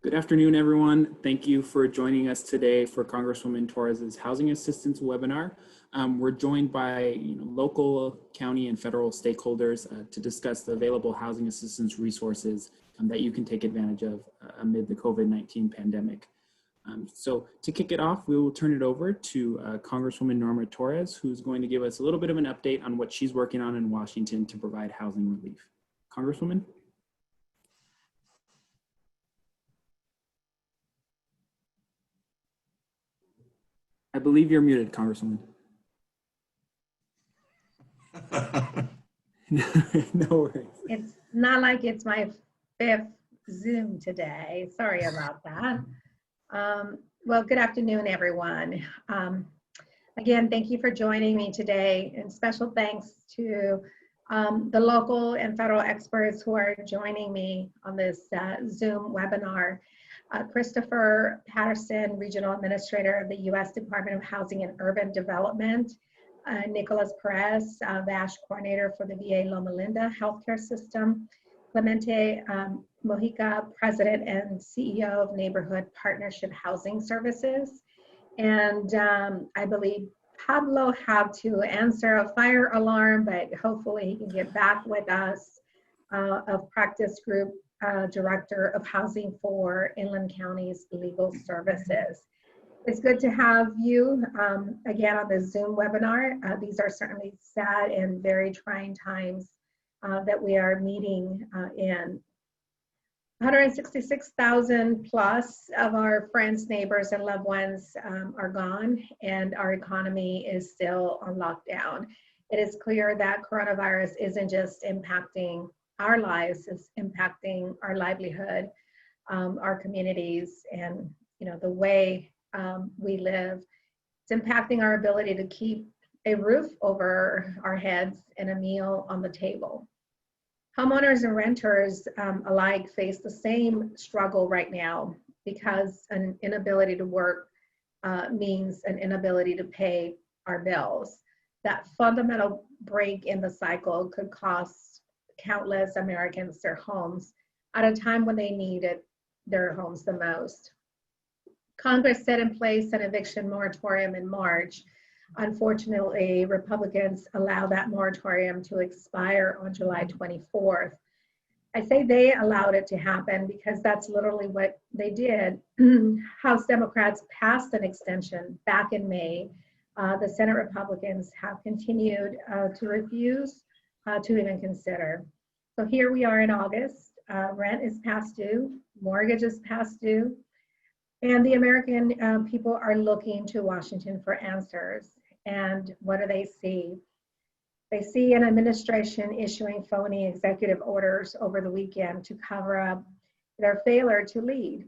Good afternoon, everyone. Thank you for joining us today for Congresswoman Torres' Housing Assistance webinar. We're joined by local, county, and federal stakeholders to discuss the available housing assistance resources that you can take advantage of amid the COVID-19 pandemic. So to kick it off, we will turn it over to Congresswoman Norma Torres, who's going to give us a little bit of an update on what she's working on in Washington to provide housing relief. Congresswoman? I believe you're muted, Congresswoman. No worries. It's not like it's my fifth Zoom today. Sorry about that. Well, good afternoon, everyone. Again, thank you for joining me today, and special thanks to the local and federal experts who are joining me on this Zoom webinar. Christopher Patterson, Regional Administrator of the U.S. Department of Housing and Urban Development, Nicholas Perez, VASH Coordinator for the VA Loma Linda Healthcare System, Clemente Mojica, President and CEO of Neighborhood Partnership Housing Services, and I believe Pablo had to answer a fire alarm, but hopefully he can get back with us, of Practice Group Director of Housing for Inland Counties Legal Services. It's good to have you again on the Zoom webinar. These are certainly sad and very trying times that we are meeting in. 166,000 plus of our friends, neighbors, and loved ones are gone, and our economy is still on lockdown. It is clear that coronavirus isn't just impacting our lives, it's impacting our livelihood, our communities, and the way we live. It's impacting our ability to keep a roof over our heads and a meal on the table. Homeowners and renters alike face the same struggle right now because an inability to work means an inability to pay our bills. That fundamental break in the cycle could cost countless Americans their homes at a time when they needed their homes the most. Congress set in place an eviction moratorium in March. Unfortunately, Republicans allowed that moratorium to expire on July 24th. I say they allowed it to happen because that's literally what they did. House Democrats passed an extension back in May. The Senate Republicans have continued to refuse to even consider. So here we are in August. Rent is past due, mortgage is past due, and the American people are looking to Washington for answers. And what do they see? They see an administration issuing phony executive orders over the weekend to cover up their failure to lead,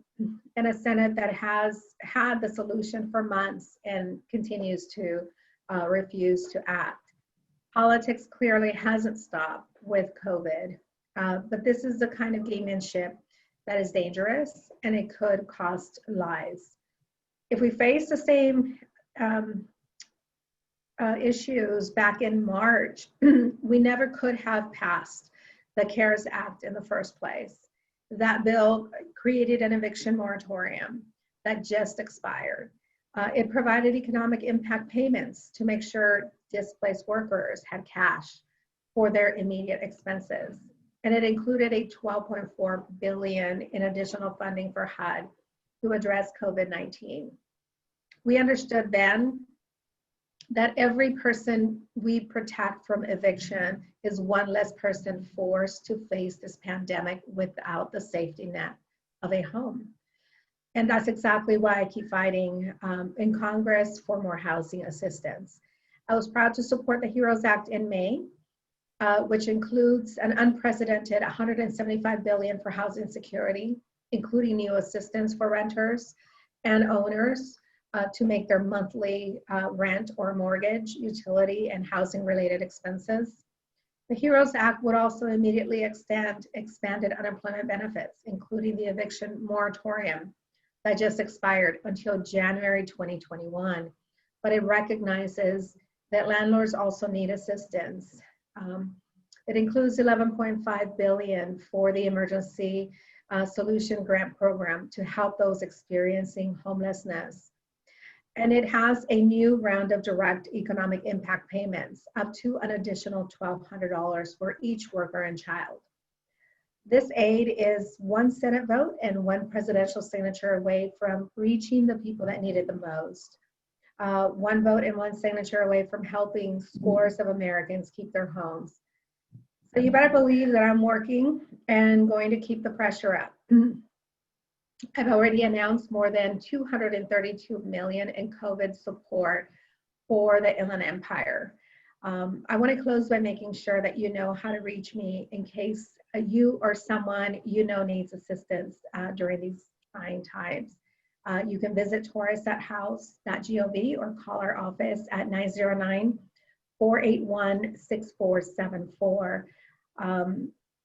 and a Senate that has had the solution for months and continues to refuse to act. Politics clearly hasn't stopped with COVID, but this is the kind of gamemanship that is dangerous, and it could cost lives. If we face the same issues back in March, we never could have passed the CARES Act in the first place. That bill created an eviction moratorium that just expired. It provided economic impact payments to make sure displaced workers had cash for their immediate expenses. And it included a $12.4 billion in additional funding for HUD to address COVID-19. We understood then that every person we protect from eviction is one less person forced to face this pandemic without the safety net of a home. And that's exactly why I keep fighting in Congress for more housing assistance. I was proud to support the HEROES Act in May, which includes an unprecedented $175 billion for housing security, including new assistance for renters and owners to make their monthly rent or mortgage, utility, and housing-related expenses. The HEROES Act would also immediately extend expanded unemployment benefits, including the eviction moratorium that just expired until January 2021. But it recognizes that landlords also need assistance. It includes $11.5 billion for the emergency Solution Grant Program to help those experiencing homelessness. And it has a new round of direct economic impact payments up to an additional $1,200 for each worker and child. This aid is one Senate vote and one presidential signature away from reaching the people that need it the most. One vote and one signature away from helping scores of Americans keep their homes. So you better believe that I'm working and going to keep the pressure up. I've already announced more than $232 million in COVID support for the Inland Empire. I want to close by making sure that you know how to reach me in case you or someone you know needs assistance during these trying times. You can visit torres.house.gov or call our office at 909-481-6474.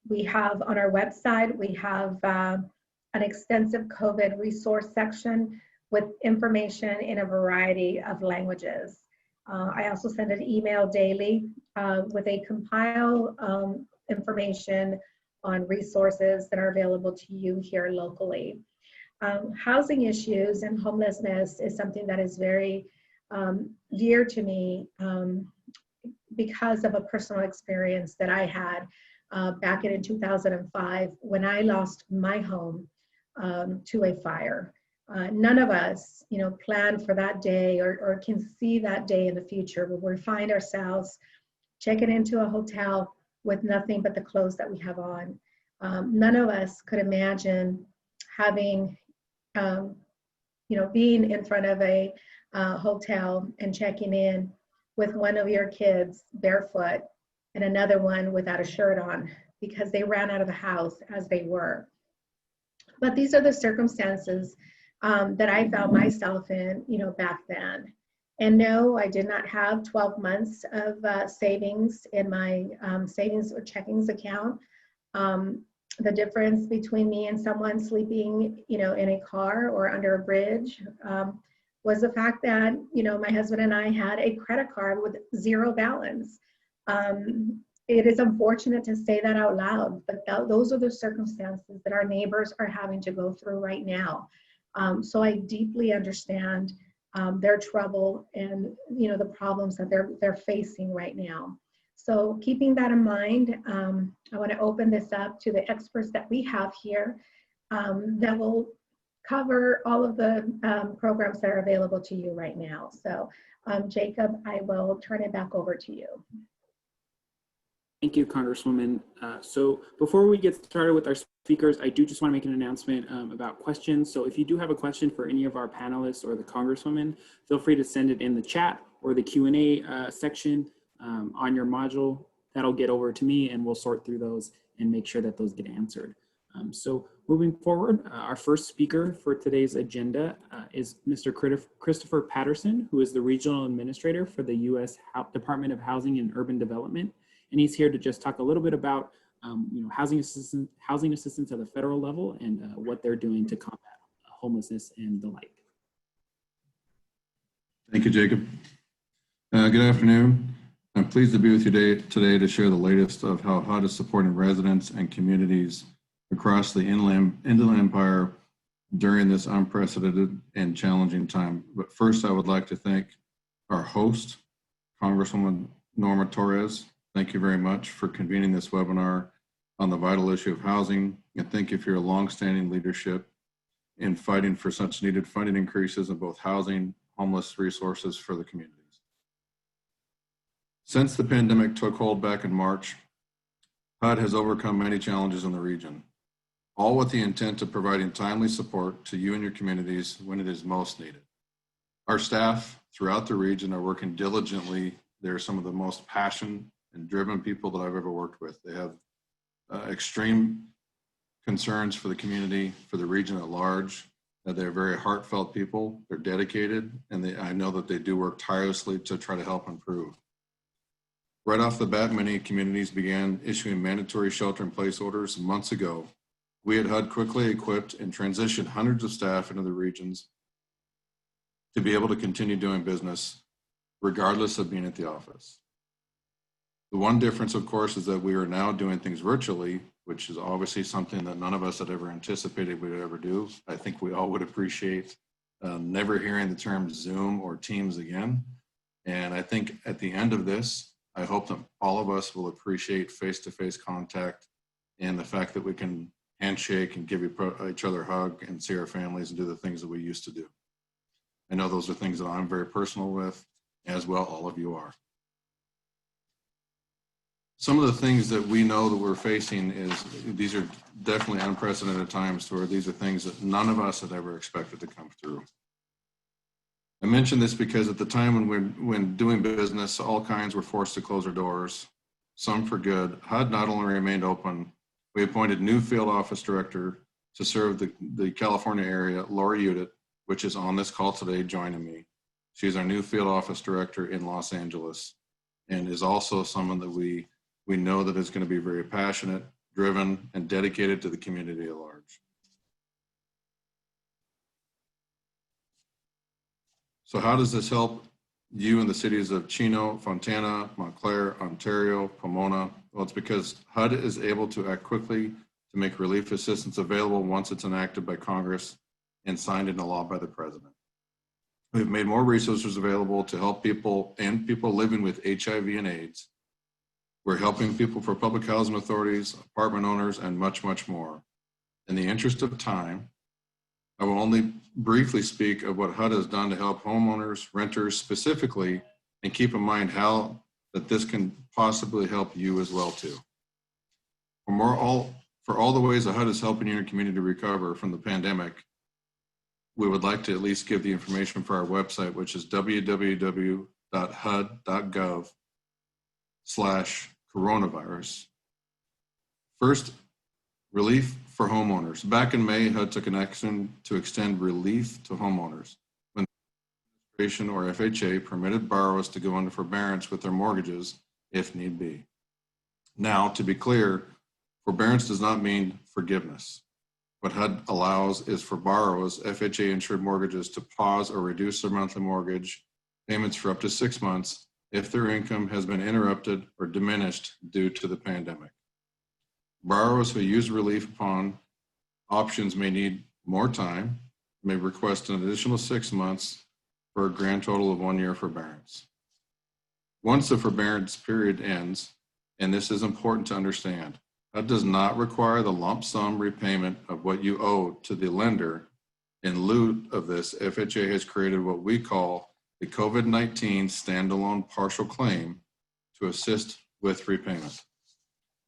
We have on our website, we have an extensive COVID resource section with information in a variety of languages. I also send an email daily with a compile information on resources that are available to you here locally. Housing issues and homelessness is something that is very dear to me because of a personal experience that I had back in 2005 when I lost my home to a fire. None of us, plan for that day or can see that day in the future, but we find ourselves checking into a hotel with nothing but the clothes that we have on. None of us could imagine having, being in front of a hotel and checking in with one of your kids barefoot and another one without a shirt on because they ran out of the house as they were. But these are the circumstances that I found myself in, back then. And no, I did not have 12 months of savings in my savings or checkings account. The difference between me and someone sleeping, in a car or under a bridge was the fact that, my husband and I had a credit card with zero balance. It is unfortunate to say that out loud, but those are the circumstances that our neighbors are having to go through right now. So I deeply understand their trouble and the problems that they're facing right now. So keeping that in mind, I want to open this up to the experts that we have here that will cover all of the programs that are available to you right now. So Jacob, I will turn it back over to you. Thank you, Congresswoman. So before we get started with our speakers, I do just want to make an announcement about questions. So if you do have a question for any of our panelists or the Congresswoman, feel free to send it in the chat or the Q&A section on your module. That'll get over to me and we'll sort through those and make sure that those get answered. So moving forward, our first speaker for today's agenda is Mr. Christopher Patterson, who is the Regional Administrator for the U.S. Department of Housing and Urban Development. And he's here to just talk a little bit about housing assistance at the federal level and what they're doing to combat homelessness and the like. Thank you, Jacob. Good afternoon. I'm pleased to be with you today to share the latest of how HUD is supporting residents and communities across the Inland Empire during this unprecedented and challenging time. But first, I would like to thank our host, Congresswoman Norma Torres. Thank you very much for convening this webinar on the vital issue of housing, and thank you for your longstanding leadership in fighting for such needed funding increases in both housing, homeless resources for the communities. Since the pandemic took hold back in March, HUD has overcome many challenges in the region, all with the intent of providing timely support to you and your communities when it is most needed. Our staff throughout the region are working diligently. They're some of the most passionate and driven people that I've ever worked with. They have extreme concerns for the community, for the region at large. They're very heartfelt people. They're dedicated, and I know that they do work tirelessly to try to help improve. Right off the bat, many communities began issuing mandatory shelter-in-place orders months ago. We at HUD quickly equipped and transitioned hundreds of staff into the regions to be able to continue doing business regardless of being at the office. The one difference, of course, is that we are now doing things virtually, which is obviously something that none of us had ever anticipated we would ever do. I think we all would appreciate never hearing the term Zoom or Teams again. And I think at the end of this, I hope that all of us will appreciate face-to-face contact and the fact that we can handshake and give each other a hug and see our families and do the things that we used to do. I know those are things that I'm very personal with, as well all of you are. Some of the things that we know that we're facing is, these are definitely unprecedented times where these are things that none of us had ever expected to come through. I mention this because at the time when doing business, all kinds were forced to close their doors, some for good. HUD not only remained open, we appointed new field office director to serve the California area, Lori Udit, which is on this call today joining me. She's our new field office director in Los Angeles and is also someone that we know that is going to be very passionate, driven, and dedicated to the community at large. So how does this help you in the cities of Chino, Fontana, Montclair, Ontario, Pomona? Well, it's because HUD is able to act quickly to make relief assistance available once it's enacted by Congress and signed into law by the president. We've made more resources available to help people and people living with HIV and AIDS. We're helping people for public housing authorities, apartment owners, and much, much more. In the interest of time, I will only briefly speak of what HUD has done to help homeowners, renters specifically, and keep in mind how that this can possibly help you as well too. For all the ways that HUD is helping your community recover from the pandemic, we would like to at least give the information for our website, which is www.hud.gov/coronavirus. First, relief for homeowners. Back in May, HUD took an action to extend relief to homeowners when the administration or FHA permitted borrowers to go into forbearance with their mortgages if need be. Now, to be clear, forbearance does not mean forgiveness. What HUD allows is for borrowers, FHA insured mortgages, to pause or reduce their monthly mortgage payments for up to 6 months if their income has been interrupted or diminished due to the pandemic. Borrowers who use relief upon options may need more time, may request an additional 6 months for a grand total of 1 year forbearance. Once the forbearance period ends, and this is important to understand, HUD does not require the lump sum repayment of what you owe to the lender. In lieu of this, FHA has created what we call the COVID-19 standalone partial claim to assist with repayment.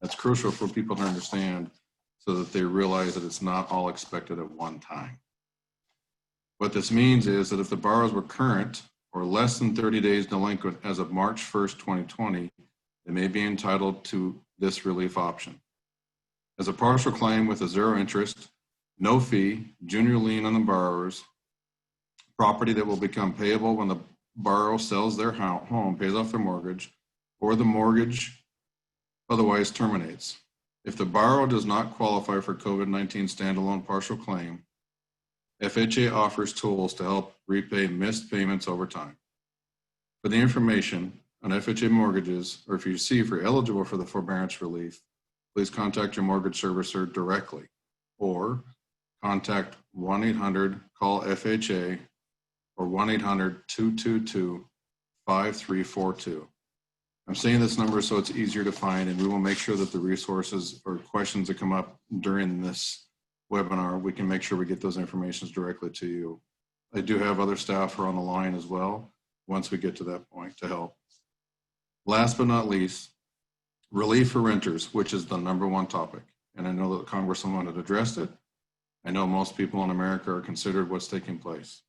That's crucial for people to understand so that they realize that it's not all expected at one time. What this means is that if the borrowers were current or less than 30 days delinquent as of March 1st, 2020, they may be entitled to this relief option. As a partial claim with a zero interest, no fee, junior lien on the borrower's property that will become payable when the borrower sells their home, pays off their mortgage, or the mortgage otherwise terminates. If the borrower does not qualify for COVID-19 standalone partial claim, FHA offers tools to help repay missed payments over time. For the information on FHA mortgages, or if you see if you're eligible for the forbearance relief, please contact your mortgage servicer directly or contact 1-800-CALL-FHA or 1-800-222-5342. I'm saying this number so it's easier to find, and we will make sure that the resources or questions that come up during this webinar, we can make sure we get those informations directly to you. I do have other staff who are on the line as well once we get to that point to help. Last but not least, relief for renters, which is the #1 topic. And I know that the Congresswoman had addressed it. I know most people in America are considered what's taking place.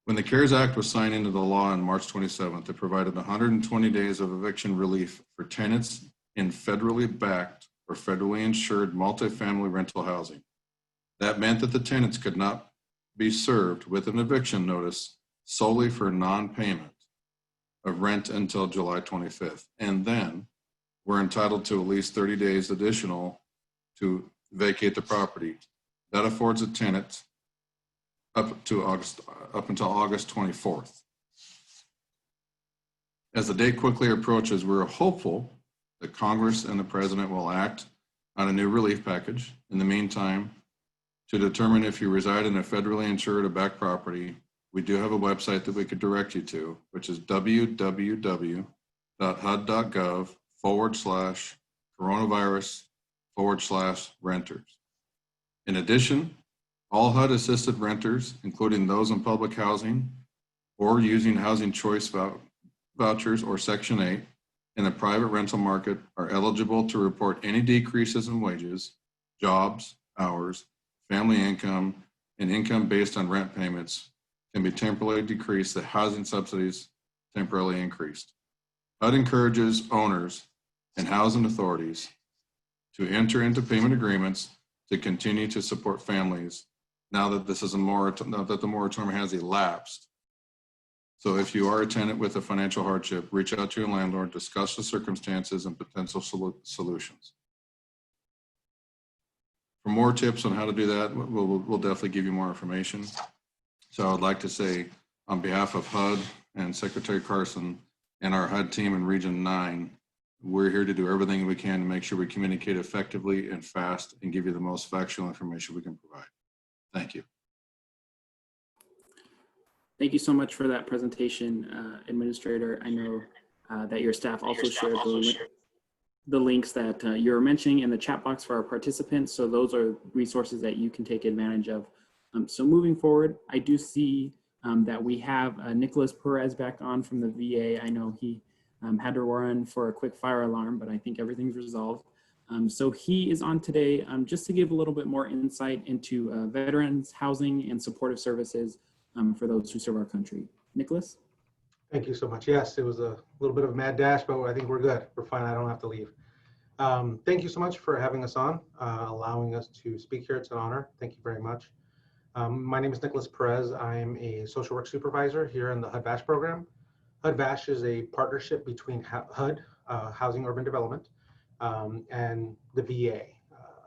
When the CARES Act was signed into the law on March 27th, it provided 120 days of eviction relief for tenants in federally backed or federally insured multifamily rental housing. That meant that the tenants could not be served with an eviction notice solely for non-payment of rent until July 25th, and then were entitled to at least 30 days additional to vacate the property. That affords a tenant up until August 24th. As the date quickly approaches, we're hopeful that Congress and the President will act on a new relief package. In the meantime, to determine if you reside in a federally insured or backed property, we do have a website that we could direct you to, which is www.hud.gov/coronavirus/renters. In addition, all HUD assisted renters, including those in public housing or using housing choice vouchers or Section 8 in the private rental market, are eligible to report any decreases in wages, jobs, hours, family income, and income based on rent payments can be temporarily decreased, the housing subsidies temporarily increased. HUD encourages owners and housing authorities to enter into payment agreements to continue to support families now that this is now that the moratorium has elapsed. So if you are a tenant with a financial hardship, reach out to your landlord, discuss the circumstances and potential solutions. For more tips on how to do that, we'll definitely give you more information. So I would like to say, on behalf of HUD and Secretary Carson and our HUD team in Region 9, we're here to do everything we can to make sure we communicate effectively and fast and give you the most factual information we can provide. Thank you. Thank you so much for that presentation, Administrator. I know that your staff also shared the links that you're mentioning in the chat box for our participants. So those are resources that you can take advantage of. So moving forward, I do see that we have Nicholas Perez back on from the VA. I know he had to run for a quick fire alarm, but I think everything's resolved. So he is on today just to give a little bit more insight into veterans, housing, and supportive services for those who serve our country. Nicholas? Thank you so much. Yes, it was a little bit of a mad dash, but I think we're good. We're fine. I don't have to leave. Thank you so much for having us on, allowing us to speak here. It's an honor. Thank you very much. My name is Nicholas Perez. I am a social work supervisor here in the HUD-VASH program. HUD-VASH is a partnership between HUD, Housing Urban Development, and the VA.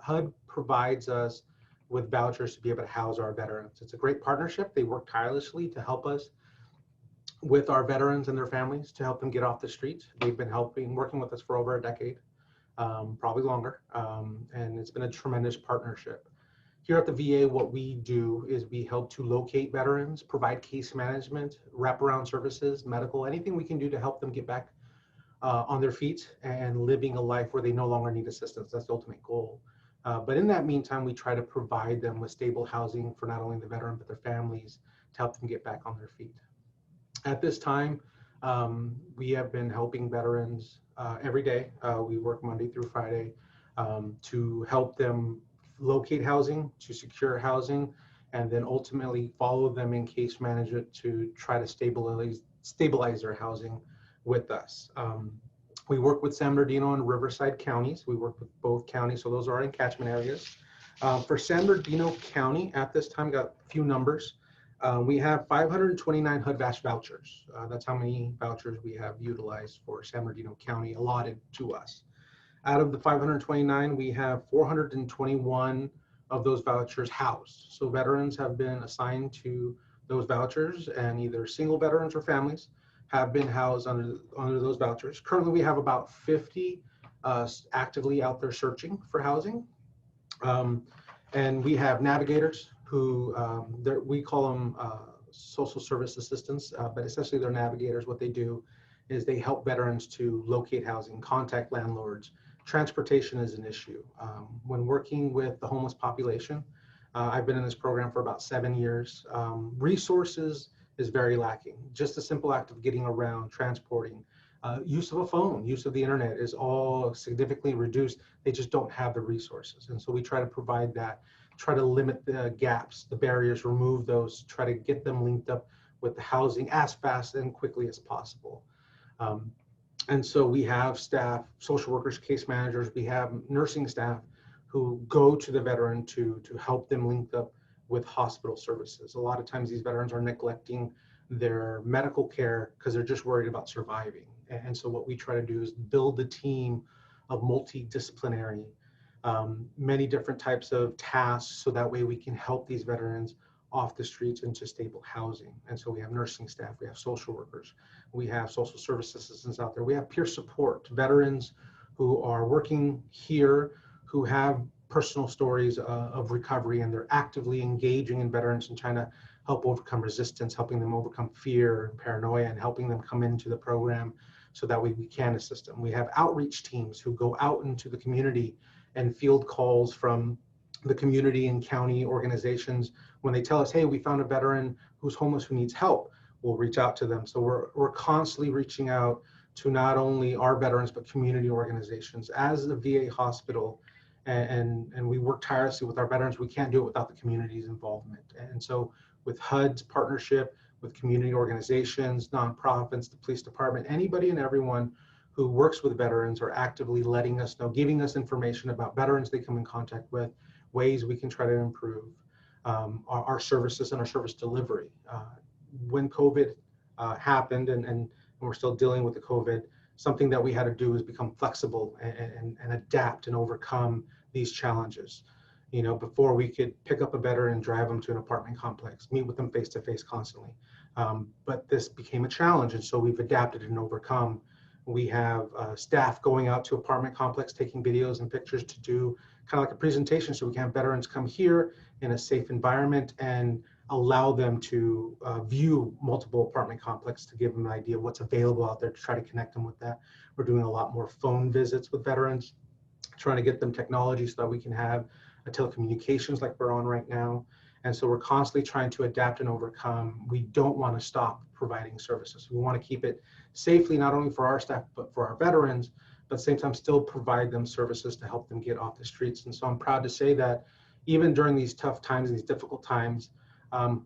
HUD provides us with vouchers to be able to house our veterans. It's a great partnership. They work tirelessly to help us with our veterans and their families, to help them get off the streets. They've been working with us for over a decade, probably longer, and it's been a tremendous partnership. Here at the VA, what we do is we help to locate veterans, provide case management, wraparound services, medical, anything we can do to help them get back on their feet and living a life where they no longer need assistance. That's the ultimate goal. But in that meantime, we try to provide them with stable housing for not only the veteran, but their families to help them get back on their feet. At this time, we have been helping veterans every day. We work Monday through Friday to help them locate housing, to secure housing, and then ultimately follow them in case management to try to stabilize their housing with us. We work with San Bernardino and Riverside counties. We work with both counties, so those are in catchment areas. For San Bernardino County, at this time, got a few numbers. We have 529 HUD-VASH vouchers. That's how many vouchers we have utilized for San Bernardino County allotted to us. Out of the 529, we have 421 of those vouchers housed. So veterans have been assigned to those vouchers, and either single veterans or families have been housed under those vouchers. Currently, we have about 50 actively out there searching for housing. And we have navigators who, we call them social service assistants, but essentially they're navigators. What they do is they help veterans to locate housing, contact landlords. Transportation is an issue. When working with the homeless population, I've been in this program for about 7 years. Resources is very lacking. Just a simple act of getting around, transporting, use of a phone, use of the internet is all significantly reduced. They just don't have the resources. And so we try to provide that, try to limit the gaps, the barriers, remove those, try to get them linked up with the housing as fast and quickly as possible. And so we have staff, social workers, case managers, we have nursing staff who go to the veteran to help them link up with hospital services. A lot of times these veterans are neglecting their medical care because they're just worried about surviving. And so what we try to do is build a team of multidisciplinary, many different types of tasks, so that way we can help these veterans off the streets into stable housing. And so we have nursing staff, we have social workers, we have social service assistants out there, we have peer support, veterans who are working here, who have personal stories of recovery, and they're actively engaging in veterans and trying to help overcome resistance, helping them overcome fear and paranoia, and helping them come into the program so that we can assist them. We have outreach teams who go out into the community and field calls from the community and county organizations. When they tell us, hey, we found a veteran who's homeless who needs help, we'll reach out to them. So we're constantly reaching out to not only our veterans, but community organizations. As the VA hospital, and we work tirelessly with our veterans, we can't do it without the community's involvement. And so with HUD's partnership with community organizations, nonprofits, the police department, anybody and everyone who works with veterans are actively letting us know, giving us information about veterans they come in contact with, ways we can try to improve our services and our service delivery. When COVID happened, and we're still dealing with the COVID, something that we had to do is become flexible and adapt and overcome these challenges. You know, before we could pick up a veteran and drive them to an apartment complex, meet with them face to face constantly. But this became a challenge, and so we've adapted and overcome. We have staff going out to apartment complex, taking videos and pictures to do kind of like a presentation, so we can have veterans come here in a safe environment and allow them to view multiple apartment complexes to give them an idea of what's available out there, to try to connect them with that. We're doing a lot more phone visits with veterans, trying to get them technology so that we can have a telecommunications like we're on right now. And so we're constantly trying to adapt and overcome. We don't want to stop providing services. We want to keep it safely, not only for our staff, but for our veterans, but at the same time still provide them services to help them get off the streets. And so I'm proud to say that even during these tough times, these difficult times,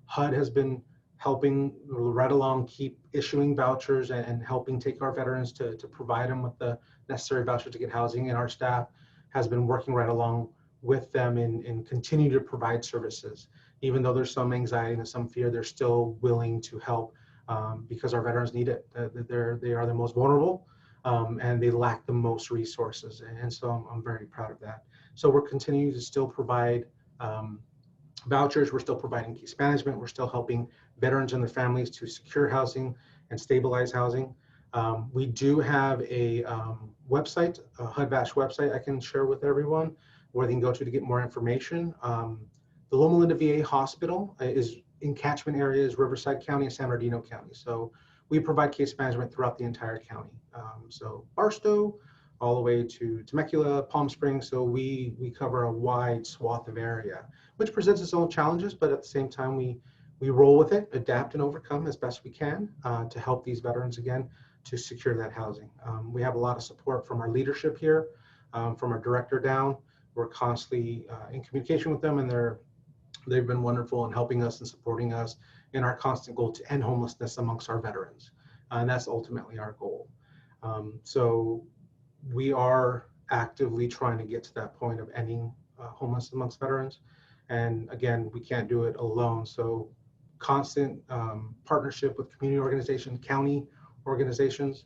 HUD has been helping right along, keep issuing vouchers and helping take our veterans to provide them with the necessary vouchers to get housing. And our staff has been working right along with them and continue to provide services. Even though there's some anxiety and some fear, they're still willing to help because our veterans need it. They are the most vulnerable and they lack the most resources. And so I'm very proud of that. So we're continuing to still provide vouchers. We're still providing case management. We're still helping veterans and their families to secure housing and stabilize housing. We do have a website, a HUD-VASH website I can share with everyone where they can go to get more information. The Loma Linda VA Hospital is in catchment areas, Riverside County and San Bernardino County. So we provide case management throughout the entire county. So Barstow, all the way to Temecula, Palm Springs. So we cover a wide swath of area, which presents its own challenges, but at the same time, we roll with it, adapt and overcome as best we can to help these veterans again to secure that housing. We have a lot of support from our leadership here, from our director down. We're constantly in communication with them, and they've been wonderful in helping us and supporting us in our constant goal to end homelessness amongst our veterans. And that's ultimately our goal. So we are actively trying to get to that point of ending homelessness amongst veterans. And again, we can't do it alone. So constant partnership with community organizations, county organizations,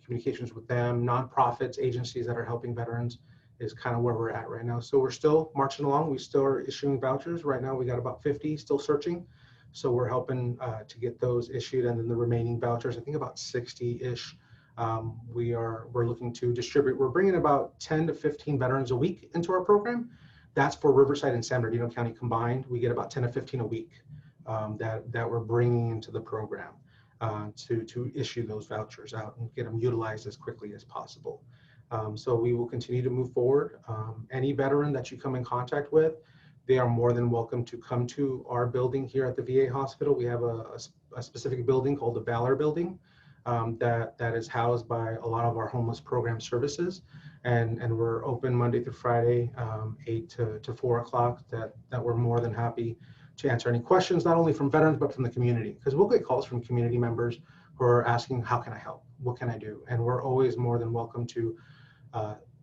communications with them, nonprofits, agencies that are helping veterans is kind of where we're at right now. So we're still marching along. We still are issuing vouchers. Right now we got about 50 still searching. So we're helping to get those issued, and then the remaining vouchers, I think about 60-ish, we're looking to distribute. We're bringing about 10 to 15 veterans a week into our program. That's for Riverside and San Bernardino County combined. We get about 10 to 15 a week that we're bringing into the program to issue those vouchers out and get them utilized as quickly as possible. So we will continue to move forward. Any veteran that you come in contact with, they are more than welcome to come to our building here at the VA hospital. We have a specific building called the Valor Building that is housed by a lot of our homeless program services. And we're open Monday through Friday, 8 to 4 o'clock, that we're more than happy to answer any questions, not only from veterans, but from the community. Because we'll get calls from community members who are asking, how can I help? What can I do? And we're always more than welcome to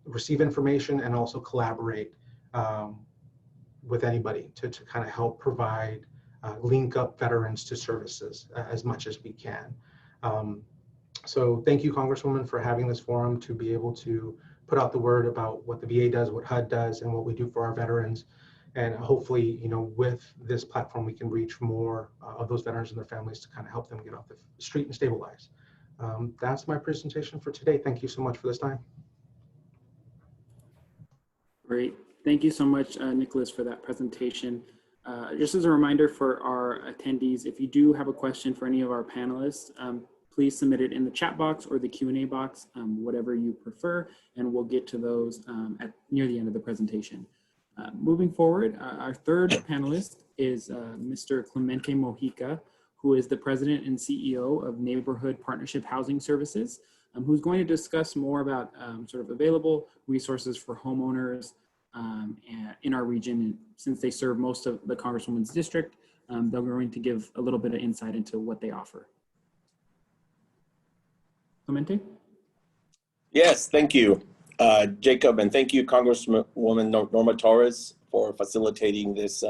receive information and also collaborate with anybody to kind of help provide, link up veterans to services as much as we can. So thank you, Congresswoman, for having this forum to be able to put out the word about what the VA does, what HUD does, and what we do for our veterans. And hopefully, you know, with this platform, we can reach more of those veterans and their families to kind of help them get off the street and stabilize. That's my presentation for today. Thank you so much for this time. Great. Thank you so much, Nicholas, for that presentation. Just as a reminder for our attendees, if you do have a question for any of our panelists, please submit it in the chat box or the Q&A box, whatever you prefer, and we'll get to those near the end of the presentation. Moving forward, our third panelist is Mr. Clemente Mojica, who is the president and CEO of Neighborhood Partnership Housing Services, who's going to discuss more about sort of available resources for homeowners in our region. And since they serve most of the Congresswoman's district, they're going to give a little bit of insight into what they offer. Clemente? Yes, thank you, Jacob, and thank you, Congresswoman Norma Torres, for facilitating this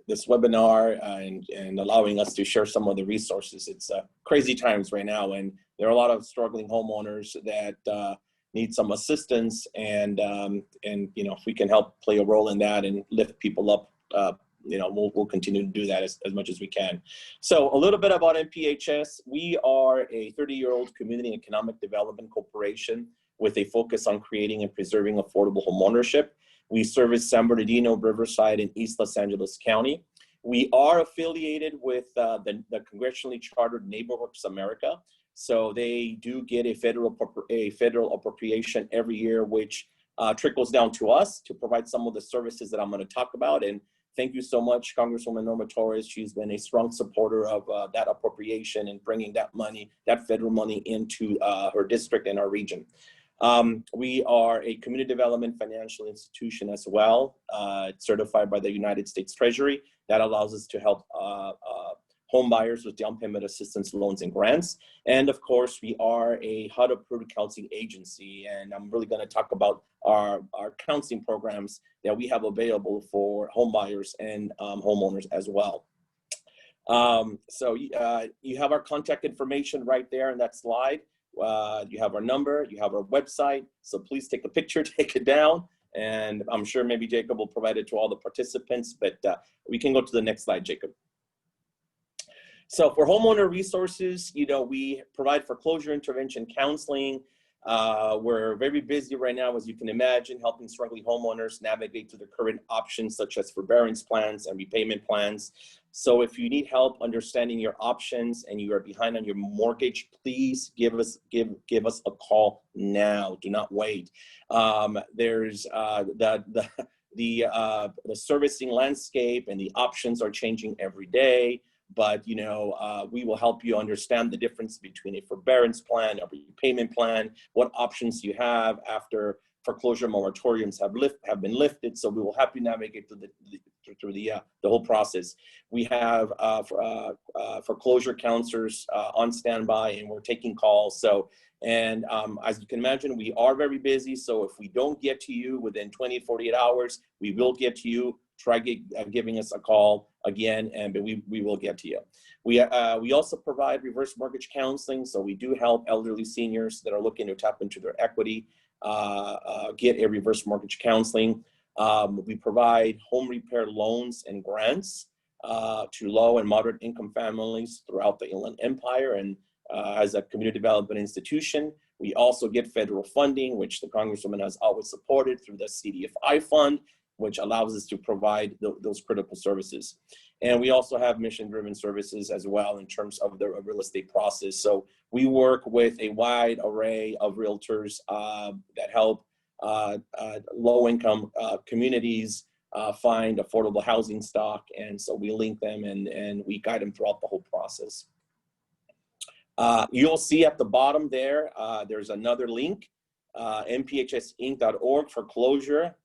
this webinar and allowing us to share some of the resources. It's crazy times right now, and there are a lot of struggling homeowners that need some assistance, and you know, if we can help play a role in that and lift people up, you know, we'll continue to do that as much as we can. So a little bit about NPHS. We are a 30-year-old community economic development corporation with a focus on creating and preserving affordable homeownership. We service San Bernardino, Riverside, and East Los Angeles County. We are affiliated with the Congressionally Chartered Neighborhoods America. So they do get a federal appropriation every year, which trickles down to us to provide some of the services that I'm going to talk about. And thank you so much, Congresswoman Norma Torres. She's been a strong supporter of that appropriation and bringing that money, that federal money, into her district and our region. We are a community development financial institution as well, certified by the United States Treasury. That allows us to help home buyers with down payment assistance loans and grants. And of course, we are a HUD-approved counseling agency. And I'm really going to talk about our counseling programs that we have available for home buyers and homeowners as well. So you have our contact information right there in that slide. You have our number, you have our website. So please take a picture, take it down. And I'm sure maybe Jacob will provide it to all the participants, but we can go to the next slide, Jacob. So for homeowner resources, you know, we provide foreclosure intervention counseling. We're very busy right now, as you can imagine, helping struggling homeowners navigate through the current options such as forbearance plans and repayment plans. So if you need help understanding your options and you are behind on your mortgage, please give us a call now. Do not wait. There's the servicing landscape and the options are changing every day. But, you know, we will help you understand the difference between a forbearance plan, a repayment plan, what options you have after foreclosure moratoriums have been lifted. So we will help you navigate through the whole process. We have foreclosure counselors on standby, and we're taking calls. So, and as you can imagine, we are very busy. So if we don't get to you within 48 hours, we will get to you. Try giving us a call again, and we will get to you. We also provide reverse mortgage counseling, so we do help elderly seniors that are looking to tap into their equity get a reverse mortgage counseling. We provide home repair loans and grants to low and moderate income families throughout the Inland Empire, and as a community development institution, we also get federal funding, which the Congresswoman has always supported through the CDFI fund, which allows us to provide those critical services. And we also have mission-driven services as well in terms of the real estate process. So we work with a wide array of realtors that help low-income communities find affordable housing stock. And so we link them and we guide them throughout the whole process. You'll see at the bottom there, there's another link, nphsinc.org foreclosure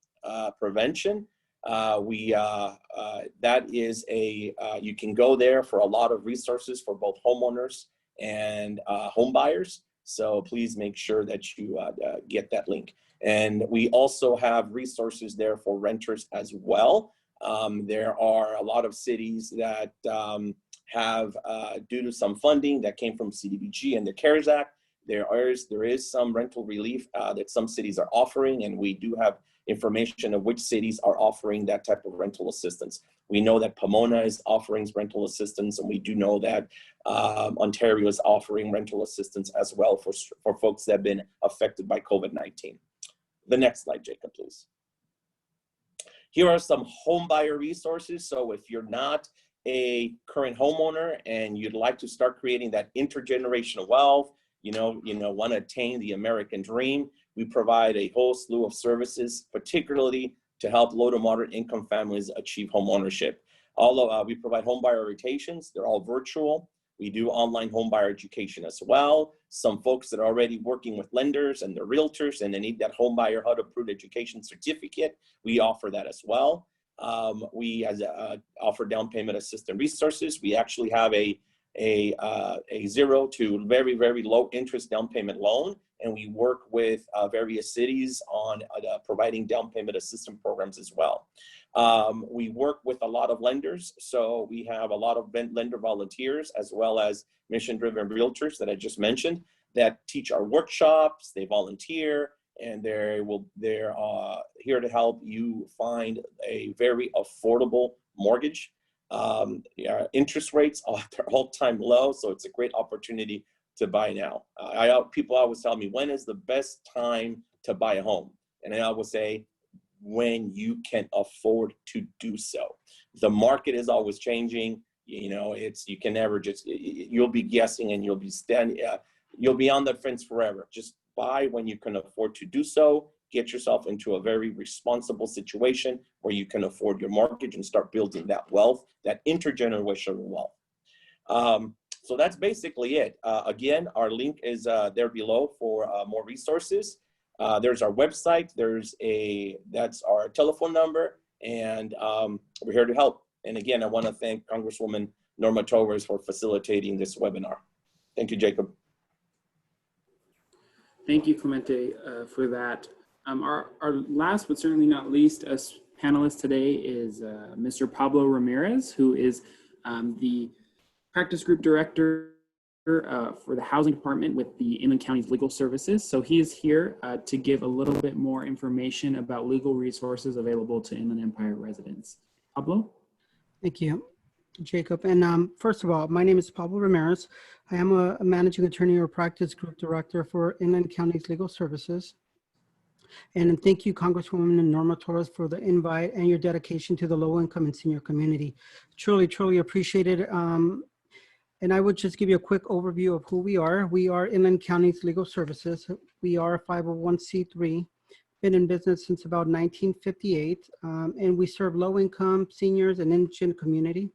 prevention. That is you can go there for a lot of resources for both homeowners and home buyers. So please make sure that you get that link. And we also have resources there for renters as well. There are a lot of cities that have, due to some funding that came from CDBG and the CARES Act, there is some rental relief that some cities are offering, and we do have information of which cities are offering that type of rental assistance. We know that Pomona is offering rental assistance, and we do know that Ontario is offering rental assistance as well for folks that have been affected by COVID-19. The next slide, Jacob, please. Here are some home buyer resources. So if you're not a current homeowner and you'd like to start creating that intergenerational wealth, want to attain the American dream, we provide a whole slew of services, particularly to help low to moderate income families achieve home ownership. Although we provide home buyer rotations, they're all virtual. We do online home buyer education as well. Some folks that are already working with lenders and their realtors and they need that home buyer HUD approved education certificate, we offer that as well. We offer down payment assistance resources. We actually have a 0 to very, very low interest down payment loan. And we work with various cities on providing down payment assistance programs as well. We work with a lot of lenders. So we have a lot of lender volunteers as well as mission-driven realtors that I just mentioned that teach our workshops, they volunteer, and they're here to help you find a very affordable mortgage. Interest rates are at their all-time low, so it's a great opportunity to buy now. People always tell me, when is the best time to buy a home? And I always say, when you can afford to do so. The market is always changing. You can never just, you'll be guessing and you'll be on the fence forever. Just buy when you can afford to do so. Get yourself into a very responsible situation where you can afford your mortgage and start building that wealth, that intergenerational wealth. So that's basically it. Again, our link is there below for more resources. There's our website. That's our telephone number, and we're here to help. And again, I want to thank Congresswoman Norma Torres for facilitating this webinar. Thank you, Jacob. Thank you, Clemente, for that. Our last but certainly not least panelist today is Mr. Pablo Ramirez, who is the practice group director for the housing department with the Inland County's Legal Services. So he is here to give a little bit more information about legal resources available to Inland Empire residents. Pablo? Thank you, Jacob. And first of all, my name is Pablo Ramirez. I am a managing attorney or practice group director for Inland County's Legal Services. And thank you, Congresswoman Norma Torres, for the invite and your dedication to the low-income and senior community. Truly, truly appreciated. And I would just give you a quick overview of who we are. We are Inland County's Legal Services. We are a 501c3, been in business since about 1958, and we serve low-income seniors and indigent community.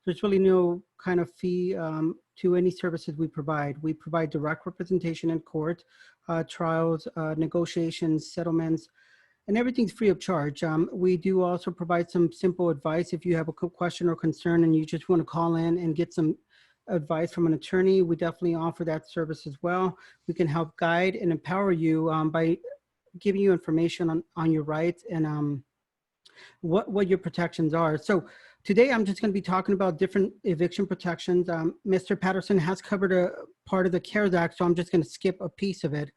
There's really no kind of fee to any services we provide. We provide direct representation in court, trials, negotiations, settlements, and everything's free of charge. We do also provide some simple advice. If you have a question or concern and you just want to call in and get some advice from an attorney, we definitely offer that service as well. We can help guide and empower you by giving you information on your rights and what your protections are. So today I'm just going to be talking about different eviction protections. Mr. Patterson has covered a part of the CARES Act, so I'm just going to skip a piece of it.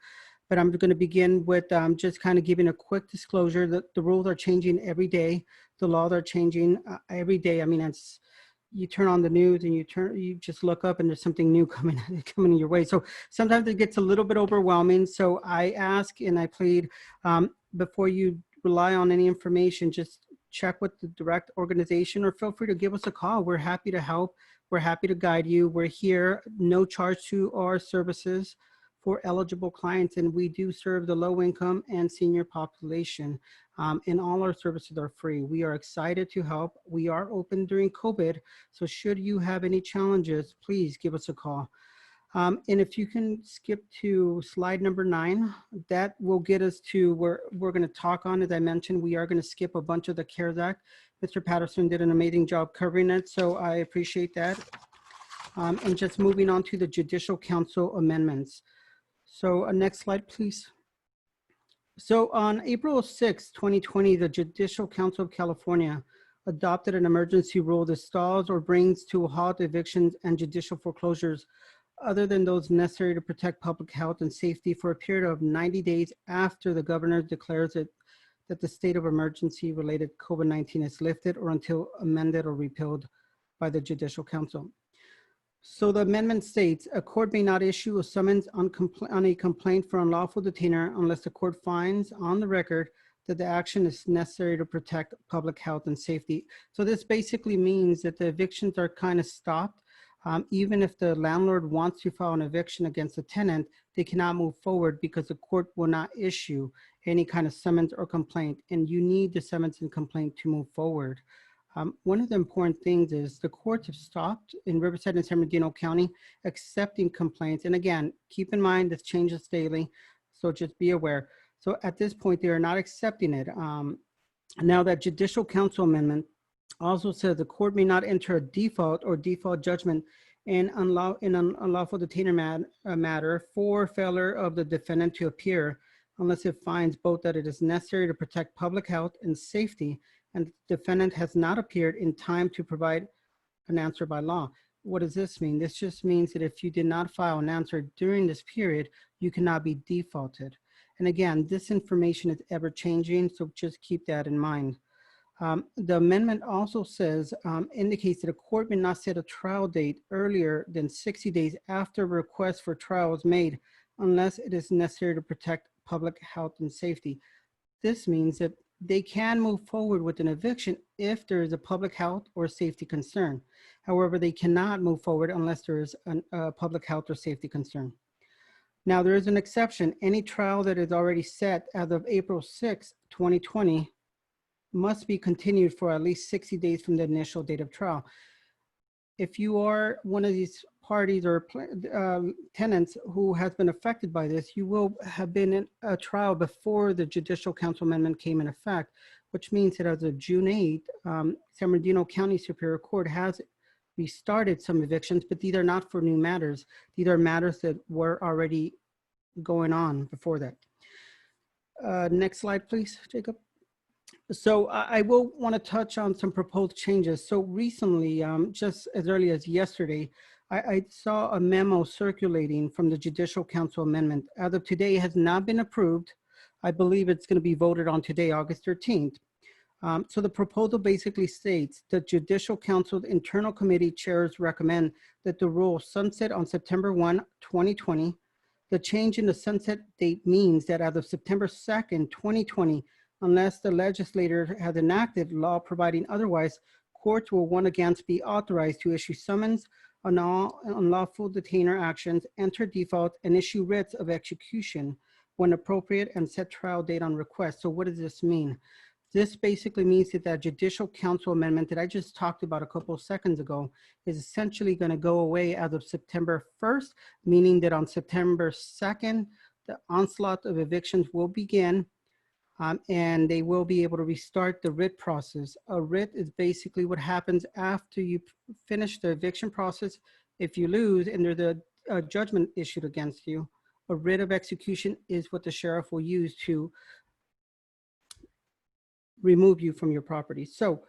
But I'm going to begin with just kind of giving a quick disclosure that the rules are changing every day. The laws are changing every day. I mean, you turn on the news and you just look up and there's something new coming your way. So sometimes it gets a little bit overwhelming. So I ask and I plead, before you rely on any information, just check with the direct organization or feel free to give us a call. We're happy to help. We're happy to guide you. We're here, no charge to our services for eligible clients, and we do serve the low income and senior population, and all our services are free. We are excited to help. We are open during COVID, so should you have any challenges, please give us a call. And if you can skip to slide number 9, that will get us to where we're going to talk on. As I mentioned, we are going to skip a bunch of the CARES Act. Mr. Patterson did an amazing job covering it, so I appreciate that. And just moving on to the Judicial Council amendments. So next slide, please. So on April 6, 2020, the Judicial Council of California adopted an emergency rule that stalls or brings to a halt evictions and judicial foreclosures other than those necessary to protect public health and safety for a period of 90 days after the governor declares that the state of emergency related COVID-19 is lifted or until amended or repealed by the Judicial Council. So the amendment states, a court may not issue a summons on a complaint for unlawful detainer unless the court finds on the record that the action is necessary to protect public health and safety. So this basically means that the evictions are kind of stopped. Even if the landlord wants to file an eviction against the tenant, they cannot move forward because the court will not issue any kind of summons or complaint, and you need the summons and complaint to move forward. One of the important things is the courts have stopped in Riverside and San Bernardino County accepting complaints. And again, keep in mind this changes daily, so just be aware. So at this point, they are not accepting it. Now that judicial council amendment also says the court may not enter a default or default judgment in an unlawful detainer matter for failure of the defendant to appear unless it finds both that it is necessary to protect public health and safety and the defendant has not appeared in time to provide an answer by law. What does this mean? This just means that if you did not file an answer during this period, you cannot be defaulted. And again, this information is ever changing, so just keep that in mind. The amendment also says, indicates that a court may not set a trial date earlier than 60 days after a request for trial is made unless it is necessary to protect public health and safety. This means that they can move forward with an eviction if there is a public health or safety concern. However, they cannot move forward unless there is a public health or safety concern. Now, there is an exception. Any trial that is already set as of April 6, 2020 must be continued for at least 60 days from the initial date of trial. If you are one of these parties or tenants who has been affected by this, you will have been in a trial before the Judicial Council Amendment came in effect, which means that as of June 8, San Bernardino County Superior Court has restarted some evictions, but these are not for new matters. These are matters that were already going on before that. Next slide, please, Jacob. So I will want to touch on some proposed changes. So recently, just as early as yesterday, I saw a memo circulating from the Judicial Council Amendment. As of today, it has not been approved. I believe it's going to be voted on today, August 13th. So the proposal basically states the Judicial Council's internal committee chairs recommend that the rule sunset on September 1, 2020. The change in the sunset date means that as of September 2nd, 2020, unless the legislator has enacted law providing otherwise, courts will once again be authorized to issue summons on all unlawful detainer actions, enter default, and issue writs of execution when appropriate and set trial date on request. So what does this mean? This basically means that that Judicial Council Amendment that I just talked about a couple of seconds ago is essentially going to go away as of September 1st, meaning that on September 2nd, the onslaught of evictions will begin. And they will be able to restart the writ process. A writ is basically what happens after you finish the eviction process. If you lose and there's a judgment issued against you, a writ of execution is what the sheriff will use to remove you from your property. So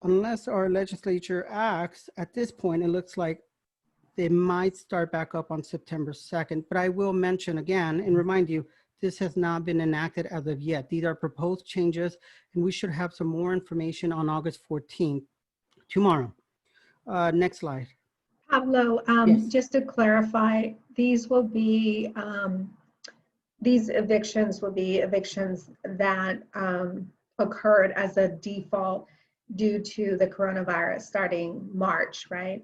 unless our legislature acts, at this point, it looks like they might start back up on September 2nd. But I will mention again and remind you, this has not been enacted as of yet. These are proposed changes, and we should have some more information on August 14th, tomorrow. Next slide. Pablo, Yes. just to clarify, these will be, these evictions will be evictions that occurred as a default due to the coronavirus starting March, right?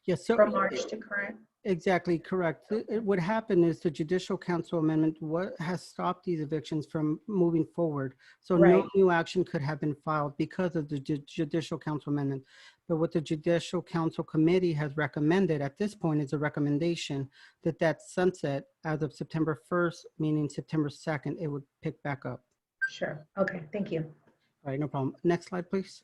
Yes. So From March to current. exactly correct. What happened is the Judicial Council Amendment has stopped these evictions from moving forward. So Right. no new action could have been filed because of the Judicial Council Amendment. But what the Judicial Council Committee has recommended at this point is a recommendation that that sunset as of September 1st, meaning September 2nd, it would pick back up. Sure. Okay. Thank you. All right, no problem. Next slide, please.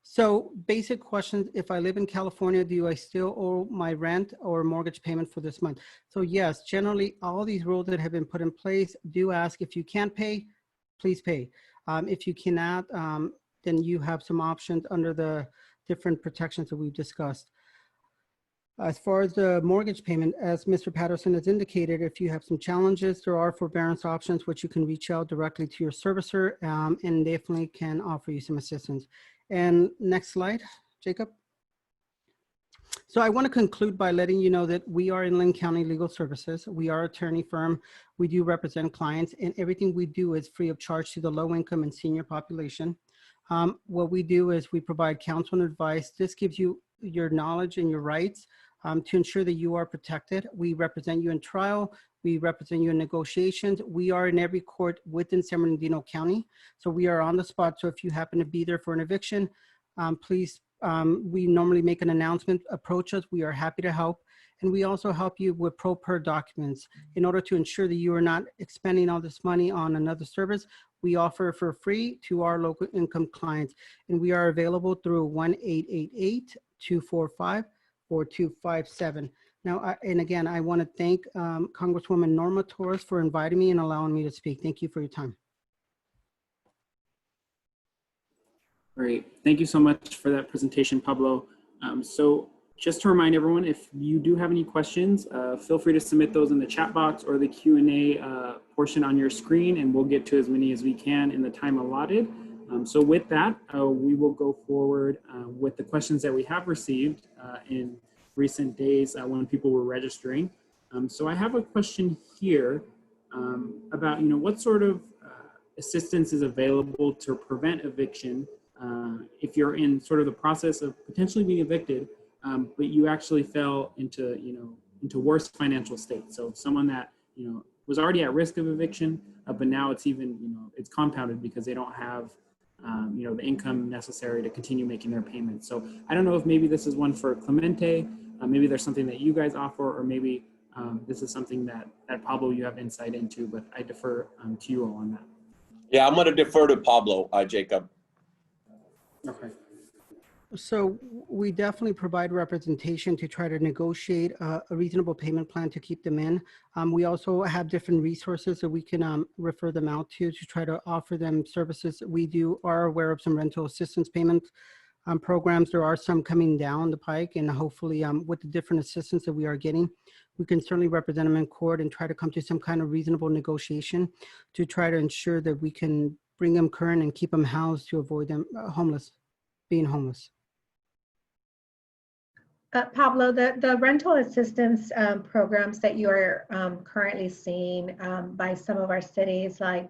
So basic questions, if I live in California, do I still owe my rent or mortgage payment for this month? So yes, generally all these rules that have been put in place do ask if you can't pay, please pay. If you cannot, then you have some options under the different protections that we've discussed. As far as the mortgage payment, as Mr. Patterson has indicated, if you have some challenges, there are forbearance options which you can reach out directly to your servicer and definitely can offer you some assistance. And next slide, Jacob. So I want to conclude by letting you know that we are Inland County Legal Services. We are an attorney firm. We do represent clients, and everything we do is free of charge to the low income and senior population. What we do is we provide counsel and advice. This gives you your knowledge and your rights to ensure that you are protected. We represent you in trial. We represent you in negotiations. We are in every court within San Bernardino County. So we are on the spot. So if you happen to be there for an eviction, please, we normally make an announcement, approach us. We are happy to help. And we also help you with pro per documents in order to ensure that you are not expending all this money on another service. We offer for free to our local income clients, and we are available through 1-888-245-4257. Now, and again, I want to thank Congresswoman Norma Torres for inviting me and allowing me to speak. Thank you for your time. Great. Thank you so much for that presentation, Pablo. So just to remind everyone, if you do have any questions, feel free to submit those in the chat box or the Q&A portion on your screen, and we'll get to as many as we can in the time allotted. So with that, we will go forward with the questions that we have received in recent days when people were registering. So I have a question here about, what sort of assistance is available to prevent eviction if you're in sort of the process of potentially being evicted, but you actually fell into, into worse financial state. So someone that, was already at risk of eviction, but now it's even, it's compounded because they don't have, the income necessary to continue making their payments. So I don't know if maybe this is one for Clemente, maybe there's something that you guys offer, or maybe this is something that Pablo, you have insight into, but I defer to you all on that. Yeah, I'm going to defer to Pablo, Jacob. Okay. So we definitely provide representation to try to negotiate a reasonable payment plan to keep them in. We also have different resources that we can refer them out to try to offer them services. We are aware of some rental assistance payment programs. There are some coming down the pike, and hopefully with the different assistance that we are getting, we can certainly represent them in court and try to come to some kind of reasonable negotiation to try to ensure that we can bring them current and keep them housed to avoid them being homeless. Pablo, the rental assistance programs that you are currently seeing by some of our cities like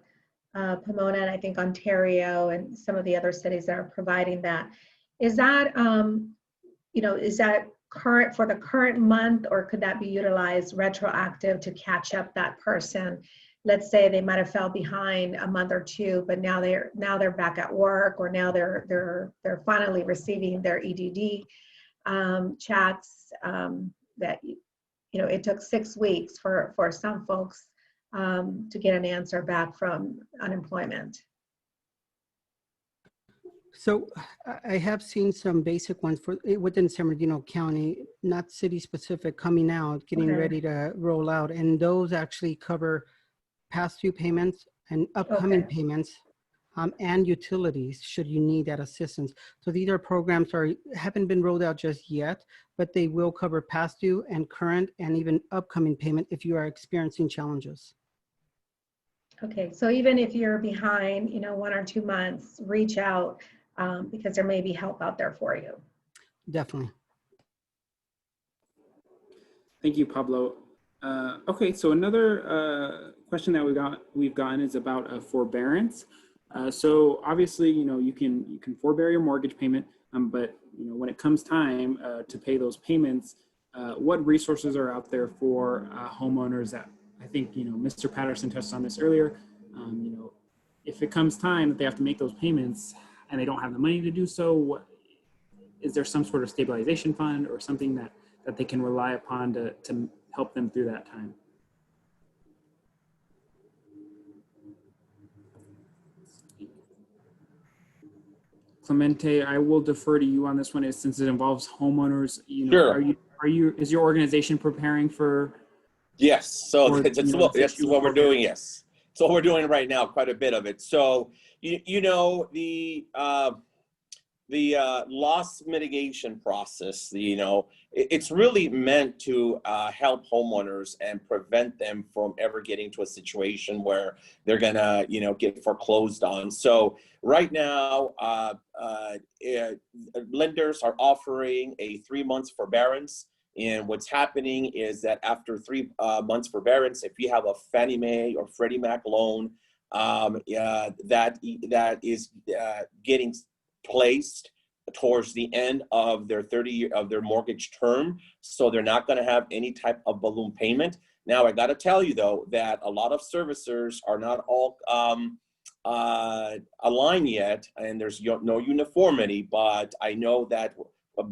Pomona and I think Ontario and some of the other cities that are providing that, is that, is that current for the current month, or could that be utilized retroactive to catch up that person? Let's say they might have fell behind a month or two, but now they're back at work, or now they're finally receiving their EDD chats that it took 6 weeks for some folks to get an answer back from unemployment. So I have seen some basic ones within San Bernardino County, not city specific, coming out, getting ready to roll out, and those actually cover past due payments and upcoming payments. And utilities, should you need that assistance. So these are programs haven't been rolled out just yet, but they will cover past due and current and even upcoming payment if you are experiencing challenges. Okay, so even if you're behind, 1 or 2 months, reach out because there may be help out there for you. Definitely. Thank you, Pablo. Okay, so another question that we've gotten is about forbearance. So obviously, you can forbear your mortgage payment, but when it comes time to pay those payments, what resources are out there for homeowners that I think Mr. Patterson touched on this earlier. If it comes time that they have to make those payments and they don't have the money to do so, is there some sort of stabilization fund or something that they can rely upon to help them through that time? Clemente, I will defer to you on this one, since it involves homeowners. Sure. Is your organization preparing for? Yes. So that's what we're doing. Yes. So what we're doing right now, quite a bit of it. So the loss mitigation process, it's really meant to help homeowners and prevent them from ever getting to a situation where they're gonna, get foreclosed on. So right now, lenders are offering a 3 months forbearance. And what's happening is that after 3 months forbearance, if you have a Fannie Mae or Freddie Mac loan, that is getting placed towards the end of their 30-year of their mortgage term, so they're not going to have any type of balloon payment. Now, I got to tell you though that a lot of servicers are not all aligned yet, and there's no uniformity. But I know that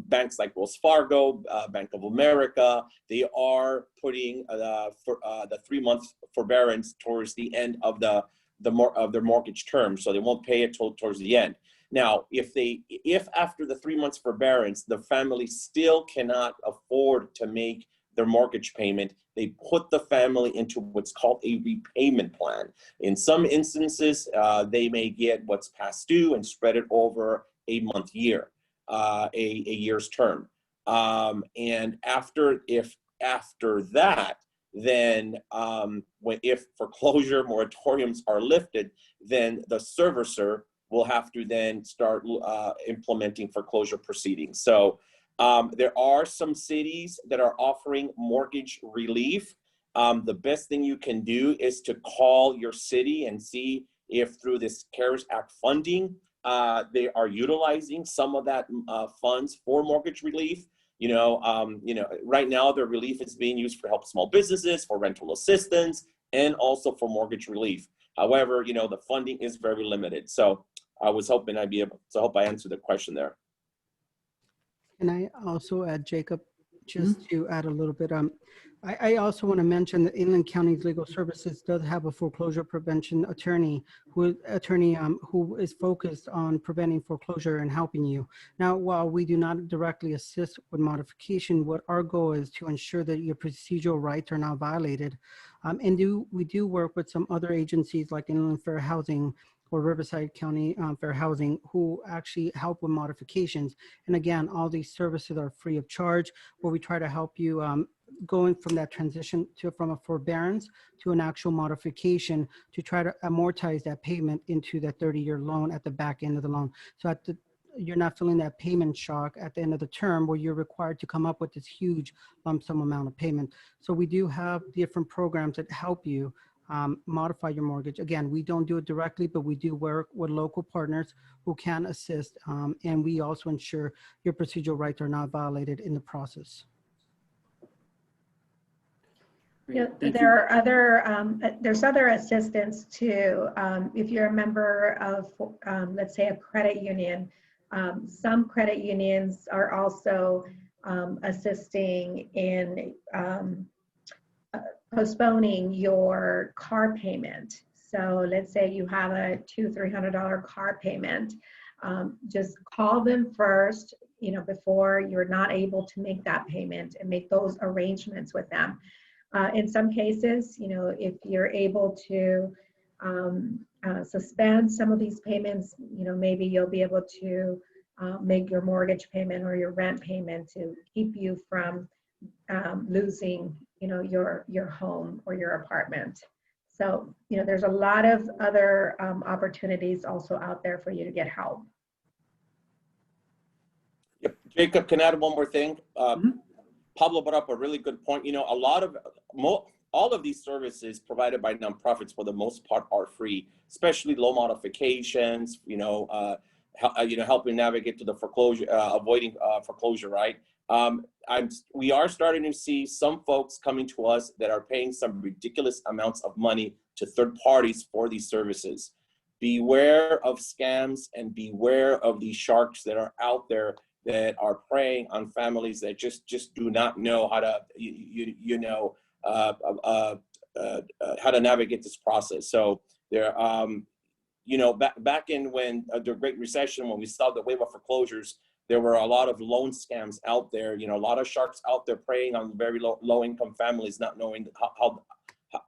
banks like Wells Fargo, Bank of America, they are putting the 3 month forbearance towards the end of their mortgage term, so they won't pay it towards the end. Now, if after the 3 months forbearance, the family still cannot afford to make their mortgage payment, they put the family into what's called a repayment plan. In some instances, they may get what's past due and spread it over a year's term. And after that, then if foreclosure moratoriums are lifted, then the servicer will have to then start implementing foreclosure proceedings. So there are some cities that are offering mortgage relief. The best thing you can do is to call your city and see if through this CARES Act funding, they are utilizing some of that funds for mortgage relief. Right now their relief is being used for help small businesses, for rental assistance, and also for mortgage relief. However, the funding is very limited. So I was hoping I'd be able to I answered the question there. Can I also add, Jacob, just to add a little bit? I also want to mention that Inland County's Legal Services does have a foreclosure prevention attorney who is focused on preventing foreclosure and helping you. Now, while we do not directly assist with modification, what our goal is to ensure that your procedural rights are not violated. We do work with some other agencies like Inland Fair Housing or Riverside County Fair Housing, who actually help with modifications. And again, all these services are free of charge, where we try to help you going from that transition from a forbearance to an actual modification to try to amortize that payment into that 30-year loan at the back end of the loan. So you're not feeling that payment shock at the end of the term where you're required to come up with this huge lump sum amount of payment. So we do have different programs that help you modify your mortgage. Again, we don't do it directly, but we do work with local partners who can assist, and we also ensure your procedural rights are not violated in the process. There are there's other assistance too. If you're a member of, let's say, a credit union, some credit unions are also assisting in postponing your car payment. So let's say you have a $200-300 car payment. Just call them first, before you're not able to make that payment, and make those arrangements with them. In some cases, if you're able to suspend some of these payments, maybe you'll be able to make your mortgage payment or your rent payment to keep you from losing, your home or your apartment. So, there's a lot of other opportunities also out there for you to get help. Yep. Jacob, can I add one more thing? Pablo brought up a really good point. All of these services provided by nonprofits, for the most part, are free, especially loan modifications, helping navigate to the foreclosure, avoiding foreclosure, right? We are starting to see some folks coming to us that are paying some ridiculous amounts of money to third parties for these services. Beware of scams and beware of these sharks that are out there that are preying on families that just do not know how to, how to navigate this process. So there, back in when the Great Recession, when we saw the wave of foreclosures, there were a lot of loan scams out there. A lot of sharks out there preying on very low income families, not knowing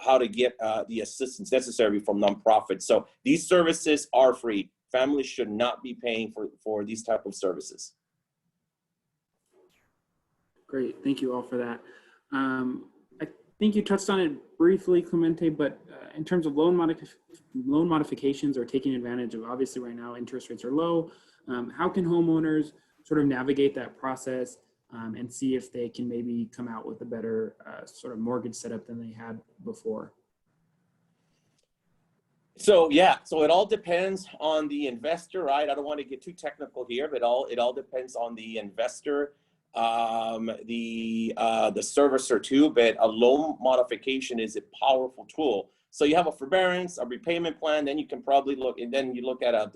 how to get the assistance necessary from nonprofits. So these services are free. families should not be paying for these type of services. Great, thank you all for that. I think you touched on it briefly, Clemente, but in terms of loan modifications or taking advantage of, obviously right now interest rates are low, how can homeowners sort of navigate that process and see if they can maybe come out with a better sort of mortgage setup than they had before? So yeah, so it all depends on the investor, right? I don't want to get too technical here, but it all depends on the investor, the servicer too. But a loan modification is a powerful tool. So you have a forbearance, a repayment plan, then you can probably look at a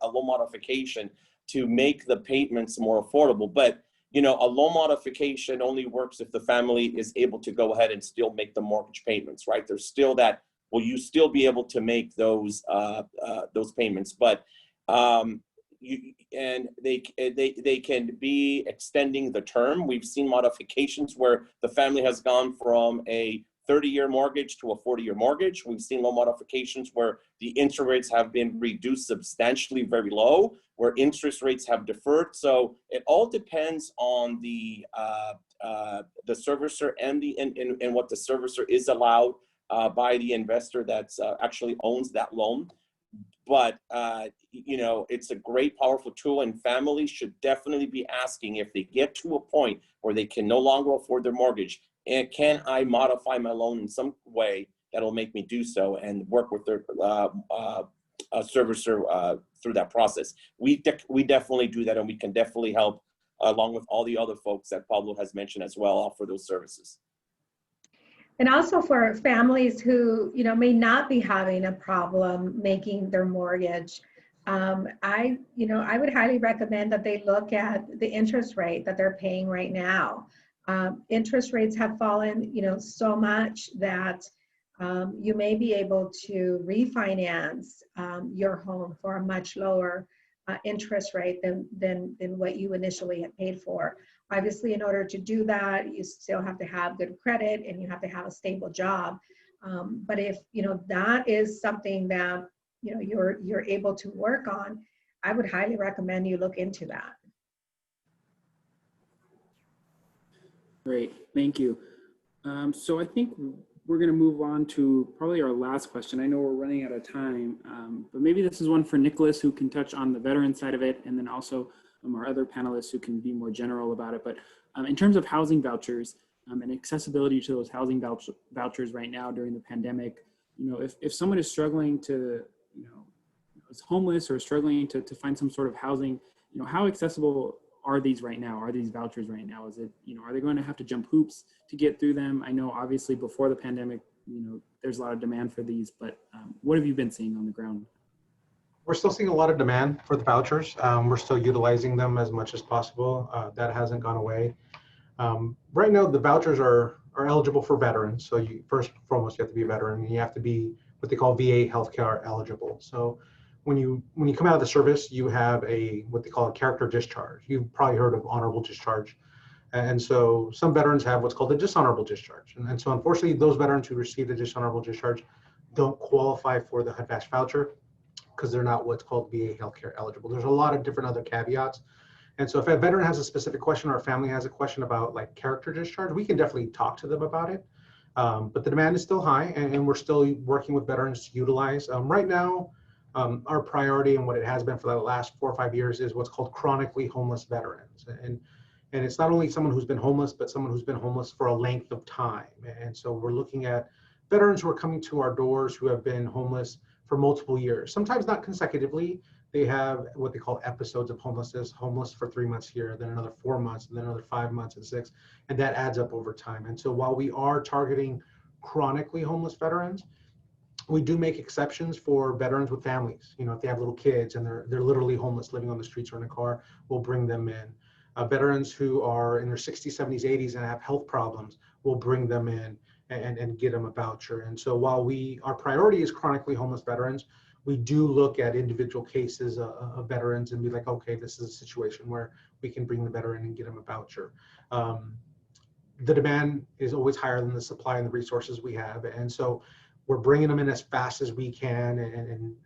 loan modification to make the payments more affordable. But you know, a loan modification only works if the family is able to go ahead and still make the mortgage payments, right? There's still that. Will you still be able to make those payments? But they can be extending the term. We've seen modifications where the family has gone from a 30-year mortgage to a 40-year mortgage. We've seen loan modifications where the interest rates have been reduced substantially very low, where interest rates have deferred. So it all depends on the servicer and what the servicer is allowed by the investor that's actually owns that loan. But, you know, it's a great, powerful tool, and families should definitely be asking if they get to a point where they can no longer afford their mortgage, and can I modify my loan in some way that'll make me do so, and work with their servicer through that process. We definitely do that, and we can definitely help along with all the other folks that Pablo has mentioned as well, offer those services. And also for families who, you know, may not be having a problem making their mortgage, I would highly recommend that they look at the interest rate that they're paying right now. Interest rates have fallen, you know, so much that you may be able to refinance your home for a much lower interest rate than what you initially had paid for. Obviously, in order to do that, you still have to have good credit and you have to have a stable job. But if, you know, that is something that, you know, you're able to work on, I would highly recommend you look into that. Great, thank you. So I think we're going to move on to probably our last question. I know we're running out of time, but maybe this is one for Nicholas, who can touch on the veteran side of it, and then also our other panelists who can be more general about it. But in terms of housing vouchers and accessibility to those housing vouchers right now during the pandemic, you know, if someone is struggling to, you know, is homeless or struggling to find some sort of housing, you know, how accessible are these right now? Are these vouchers right now? Is it, you know, are they going to have to jump hoops to get through them? I know obviously before the pandemic, you know, there's a lot of demand for these, but what have you been seeing on the ground? We're still seeing a lot of demand for the vouchers. We're still utilizing them as much as possible. That hasn't gone away. Right now, the vouchers are eligible for veterans. So you, first and foremost, you have to be a veteran, and you have to be what they call VA healthcare eligible. So when you come out of the service, you have what they call a character discharge. You've probably heard of honorable discharge. And so some veterans have what's called a dishonorable discharge. And so unfortunately, those veterans who receive the dishonorable discharge don't qualify for the HUD-VASH voucher, because they're not what's called VA healthcare eligible. There's a lot of different other caveats. And so if a veteran has a specific question or a family has a question about like character discharge, we can definitely talk to them about it. But the demand is still high, and we're still working with veterans to utilize. Right now, our priority and what it has been for the last 4 or 5 years is what's called chronically homeless veterans. And it's not only someone who's been homeless, but someone who's been homeless for a length of time. And so we're looking at veterans who are coming to our doors who have been homeless for multiple years, sometimes not consecutively. They have what they call episodes of homelessness, homeless for 3 months here, then another 4 months, and then another 5 months and 6, and that adds up over time. And so while we are targeting chronically homeless veterans, we do make exceptions for veterans with families. You know, if they have little kids and they're literally homeless, living on the streets or in a car, we'll bring them in. Veterans who are in their 60s, 70s, 80s and have health problems, we'll bring them in and get them a voucher. And so while our priority is chronically homeless veterans, we do look at individual cases of veterans and be like, okay, this is a situation where we can bring the veteran and get them a voucher. The demand is always higher than the supply and the resources we have. And so we're bringing them in as fast as we can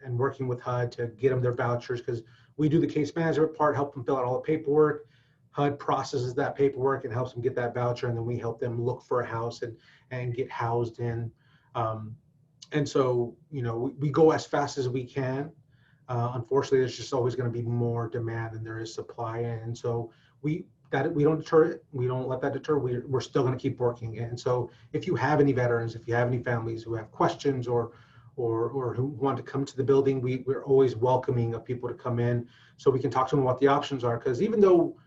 and working with HUD to get them their vouchers, because we do the case management part, help them fill out all the paperwork. HUD processes that paperwork and helps them get that voucher, and then we help them look for a house and get housed in. And so, we go as fast as we can. Unfortunately, there's just always going to be more demand than there is supply, and so we don't deter it. We don't let that deter. We're still going to keep working. And so, if you have any veterans, if you have any families who have questions or who want to come to the building, we're always welcoming of people to come in so we can talk to them what the options are. Because even though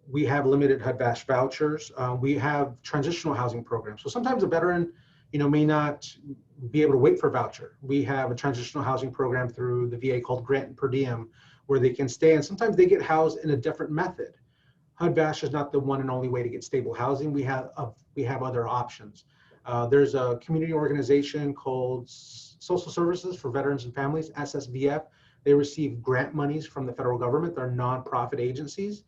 we have limited HUD-VASH vouchers, we have transitional housing programs. So sometimes a veteran, may not be able to wait for a voucher. We have a transitional housing program through the VA called Grant and Per Diem, where they can stay, and sometimes they get housed in a different method. HUD-VASH is not the one and only way to get stable housing. We have other options. There's a community organization called Social Services for Veterans and Families, SSVF. They receive grant monies from the federal government. They're nonprofit agencies,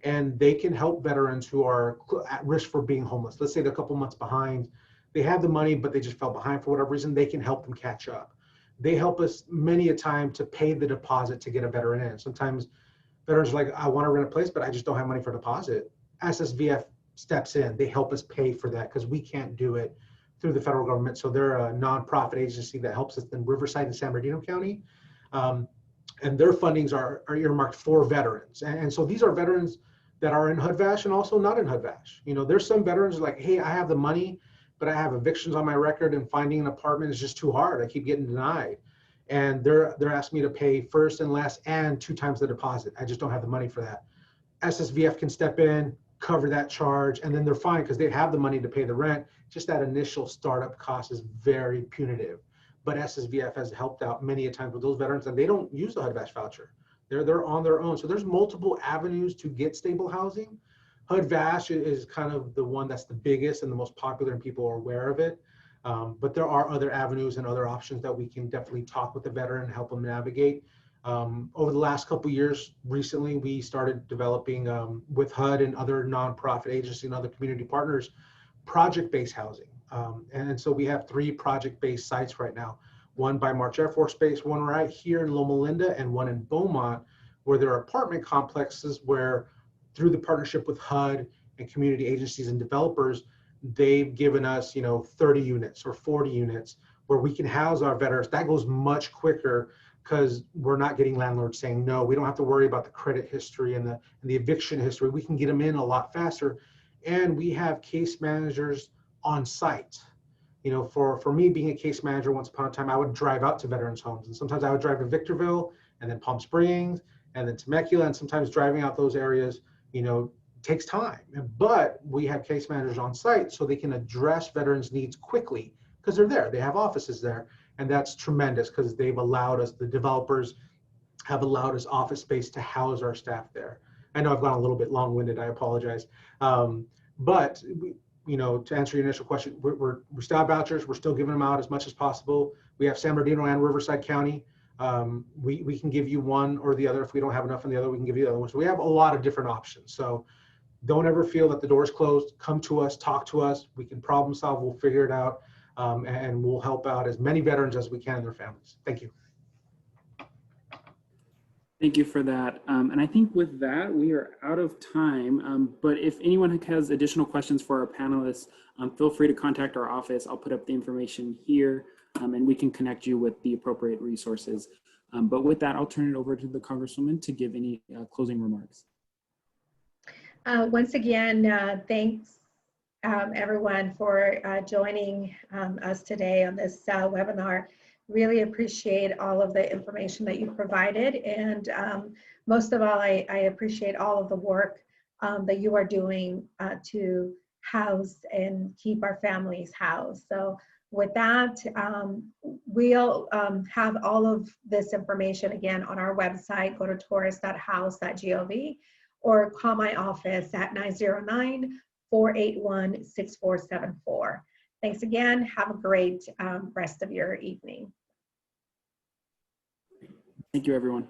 and they can help veterans who are at risk for being homeless. Let's say they're a couple months behind. They have the money, but they just fell behind for whatever reason. They can help them catch up. They help us many a time to pay the deposit to get a veteran in. Sometimes veterans are like, I want to rent a place, but I just don't have money for deposit. SSVF steps in. They help us pay for that because we can't do it through the federal government. So they're a nonprofit agency that helps us in Riverside and San Bernardino County. And their fundings are earmarked for veterans. And so these are veterans that are in HUD-VASH and also not in HUD-VASH. There's some veterans like, hey, I have the money, but I have evictions on my record, and finding an apartment is just too hard. I keep getting denied. And they're asking me to pay first and last and 2 times the deposit. I just don't have the money for that. SSVF can step in, cover that charge, and then they're fine because they have the money to pay the rent. Just that initial startup cost is very punitive. But SSVF has helped out many a times with those veterans, and they don't use the HUD-VASH voucher. They're on their own. So there's multiple avenues to get stable housing. HUD-VASH is kind of the one that's the biggest and the most popular, and people are aware of it. But there are other avenues and other options that we can definitely talk with the veteran and help them navigate. Over the last couple of years, recently, we started developing with HUD and other nonprofit agencies and other community partners, project-based housing. And so we have 3 project-based sites right now, one by March Air Force Base, one right here in Loma Linda, and one in Beaumont, where there are apartment complexes where through the partnership with HUD and community agencies and developers, they've given us, 30 units or 40 units where we can house our veterans. That goes much quicker because we're not getting landlords saying no. We don't have to worry about the credit history and the eviction history. We can get them in a lot faster. And we have case managers on site. For me being a case manager, once upon a time, I would drive out to veterans homes. And sometimes I would drive to Victorville and then Palm Springs and then Temecula. And sometimes driving out those areas, takes time. But we have case managers on site so they can address veterans' needs quickly because they're there. They have offices there. And that's tremendous because they've allowed us, the developers have allowed us office space to house our staff there. I know I've gone a little bit long-winded, I apologize. But to answer your initial question, we still have vouchers. We're still giving them out as much as possible. We have San Bernardino and Riverside County. We can give you one or the other. If we don't have enough in the other, we can give you the other one. So we have a lot of different options. So don't ever feel that the door is closed. Come to us, talk to us. We can problem solve. We'll figure it out. And we'll help out as many veterans as we can and their families. Thank you. Thank you for that. And I think with that, we are out of time. But if anyone has additional questions for our panelists, feel free to contact our office. I'll put up the information here, and we can connect you with the appropriate resources. But with that, I'll turn it over to the Congresswoman to give any closing remarks. Once again, thanks everyone for joining us today on this webinar. Really appreciate all of the information that you provided, and most of all, I appreciate all of the work that you are doing to house and keep our families housed. So with that, we'll have all of this information again on our website. Go to torres.house.gov or call my office at 909-481-6474. Thanks again. Have a great rest of your evening. Thank you, everyone.